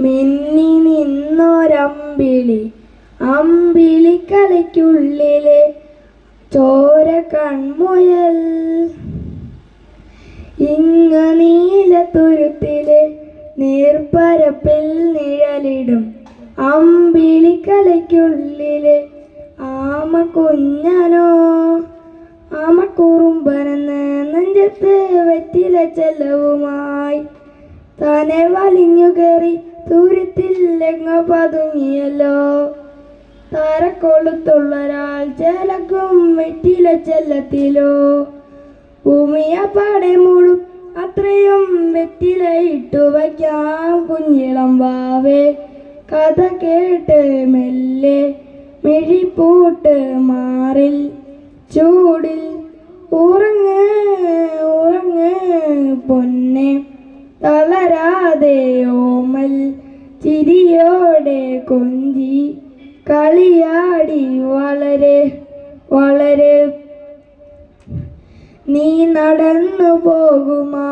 മിന്നി നിന്നൊരമ്പിളി അമ്പിളിക്കലയ്ക്കുള്ളിലെ ചോര കൺമുയൽ ഇങ്ങ നീലത്തുരുത്തിലെ നീർപ്പരപ്പിൽ നിഴലിടും അമ്പിളിക്കലയ്ക്കുള്ളിലെ ആമ കുഞ്ഞനോ ആമക്കുറുമ്പനെന്ന് നെഞ്ചത്ത് വെറ്റില ചെല്ലവുമായി താനെ വലിഞ്ഞു കയറി ദൂരത്തിൽ എങ്ങ പതുങ്ങിയല്ലോ. താരക്കൊളുത്തുള്ളൊരാൾ ചേലക്കും വെറ്റില ചെല്ലത്തിലോ. ഭൂമിയപ്പാടെ മൂടും അത്രയും വെറ്റില ഇട്ടു വയ്ക്കാം കുഞ്ഞിളം വാവേ. കഥ കേട്ട് മെല്ലെ മിഴിപ്പൂട്ട് മാറിൽ ചൂടിൽ ഉറങ്ങ് ഉറങ്ങ് പൊന്നെ തളരാതെ ഓമൽ ചിരിയോടെ കൊഞ്ചി കളിയാടി വളരെ വളരെ. നീ നടന്നു പോകുമാ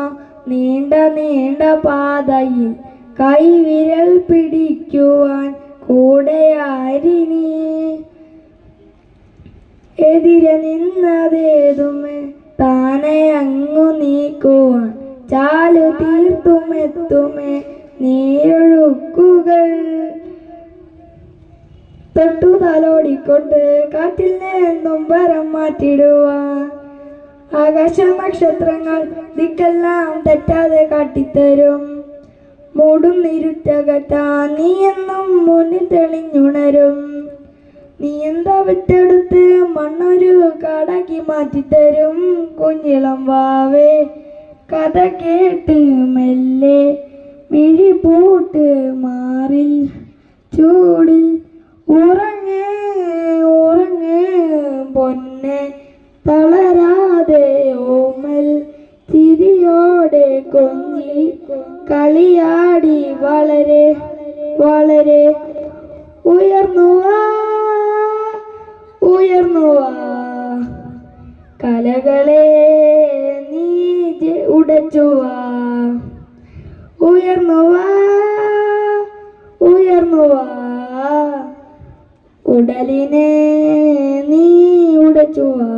നീണ്ട നീണ്ട പാതയിൽ കൈവിരൽ പിടിക്കുവാൻ കൂടെയാരിനി. എതിരെ നിന്നതേതുമേ താനെ അങ്ങു നീക്കുവാൻ ചാലു തീർത്തുമെത്തുമേ നീരൊഴുക്കുകൾ. തൊട്ടു തലോടിക്കൊണ്ട് കാറ്റിൽ നിന്നും വരം മാറ്റിടുവാൻ ആകാശ നക്ഷത്രങ്ങൾ ദിക്കെല്ലാം തെറ്റാതെ കാട്ടിത്തരും. മൂടും ഇരുട്ടകറ്റാൻ നീ എന്നും മുന്നിൽ തെളിഞ്ഞുണരും. നീ എന്താ വിട്ടെടുത്ത് മണ്ണൊരു കാടാക്കി മാറ്റിത്തരും കുഞ്ഞിളം വാവേ. കഥ കേട്ട് മെല്ലെ മിഴിപ്പൂട്ട് മാറിൽ ചൂടിൽ ഉറങ്ങ് ഉറങ്ങ് പൊന്നെ തളരാതെ ഓമൽ ചിരിയോടെ കൊഞ്ചി കളിയാടി വളരെ വളരെ. ഉയർന്നുവാ ഉയർന്നുവാ കലകളെ നീ ഉടച്ചുവാ. ഉയർന്നുവാ ഉയർന്നുവാ ഉടലിനെ നീ ഉടച്ചുവാ.